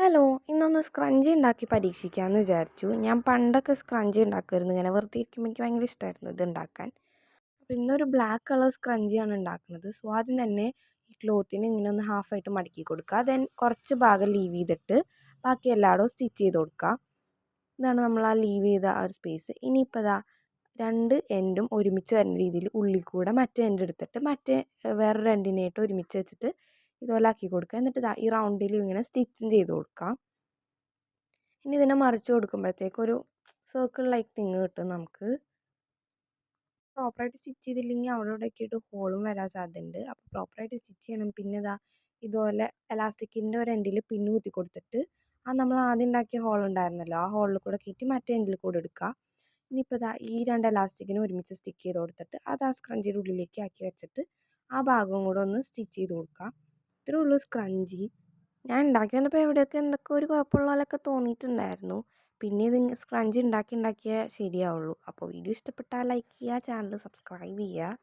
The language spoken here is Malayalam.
ഹലോ, ഇന്നൊന്ന് സ്ക്രഞ്ചി ഉണ്ടാക്കി പരീക്ഷിക്കാമെന്ന് വിചാരിച്ചു. ഞാൻ പണ്ടൊക്കെ സ്ക്രഞ്ചി ഉണ്ടാക്കുമായിരുന്നു. ഇങ്ങനെ വെറുതെ ഇരിക്കുമ്പോൾ എനിക്ക് ഭയങ്കര ഇഷ്ടമായിരുന്നു ഇത് ഉണ്ടാക്കാൻ. അപ്പോൾ ഇന്നൊരു ബ്ലാക്ക് കളർ സ്ക്രഞ്ചിയാണ് ഉണ്ടാക്കുന്നത്. സോ ആദ്യം തന്നെ ഈ ക്ലോത്തിന് ഇങ്ങനെ ഒന്ന് ഹാഫായിട്ട് മടക്കി കൊടുക്കുക. ദെൻ കുറച്ച് ഭാഗം ലീവ് ചെയ്തിട്ട് ബാക്കി എല്ലായിടവും സ്റ്റിച്ച് ചെയ്ത് കൊടുക്കുക. ഇതാണ് നമ്മൾ ആ ലീവ് ചെയ്ത ആ ഒരു സ്പേസ്. ഇനിയിപ്പോൾ ഇതാ രണ്ട് എൻഡും ഒരുമിച്ച് വരുന്ന രീതിയിൽ ഉള്ളിൽ കൂടെ മറ്റേ എൻഡ് എടുത്തിട്ട് വേറൊരു എൻഡിനായിട്ട് ഒരുമിച്ച് വെച്ചിട്ട് ഇതുപോലെ ആക്കി കൊടുക്കുക. എന്നിട്ട് ഈ റൗണ്ടിൽ ഇങ്ങനെ സ്റ്റിച്ചും ചെയ്ത് കൊടുക്കാം. ഇനി ഇതിനെ മറിച്ച് കൊടുക്കുമ്പോഴത്തേക്ക് ഒരു സർക്കിൾ ലൈക്ക് തിങ് കിട്ടും നമുക്ക്. പ്രോപ്പറായിട്ട് സ്റ്റിച്ച് ചെയ്തില്ലെങ്കിൽ അവിടെ ഇവിടെയൊക്കെ ആയിട്ട് ഹോളും വരാൻ സാധ്യതയുണ്ട്. അപ്പോൾ പ്രോപ്പറായിട്ട് സ്റ്റിച്ച് ചെയ്യണം. പിന്നെ ഇതുപോലെ എലാസ്റ്റിക്കിൻ്റെ ഒരു എൻഡിൽ പിന്ന് കുത്തി കൊടുത്തിട്ട് നമ്മൾ ആദ്യം ഉണ്ടാക്കിയ ഹോൾ ഉണ്ടായിരുന്നല്ലോ, ആ ഹോളിൽ കൂടെ കയറ്റി മറ്റേ എൻഡിൽ കൂടെ എടുക്കുക. ഇനിയിപ്പോൾ ഈ രണ്ട് എലാസ്റ്റിക്കിനും ഒരുമിച്ച് സ്റ്റിക്ക് ചെയ്ത് കൊടുത്തിട്ട് അത് ആ സ്ക്രഞ്ചിയുടെ ഉള്ളിലേക്ക് ആക്കി വെച്ചിട്ട് ആ ഭാഗവും കൂടെ ഒന്ന് സ്റ്റിച്ച് ചെയ്ത് കൊടുക്കുക. ഇത്രേ ഉള്ളൂ സ്ക്രഞ്ചി. ഞാൻ ഉണ്ടാക്കി വന്നപ്പോൾ എവിടെയൊക്കെ എന്തൊക്കെ ഒരു കുഴപ്പമുള്ള പോലെയൊക്കെ തോന്നിയിട്ടുണ്ടായിരുന്നു. പിന്നെ ഇത് സ്ക്രഞ്ചി ഉണ്ടാക്കിയാൽ ശരിയാവുള്ളൂ. അപ്പോൾ വീഡിയോ ഇഷ്ടപ്പെട്ടാൽ ലൈക്ക് ചെയ്യുക, ചാനൽ സബ്സ്ക്രൈബ് ചെയ്യുക.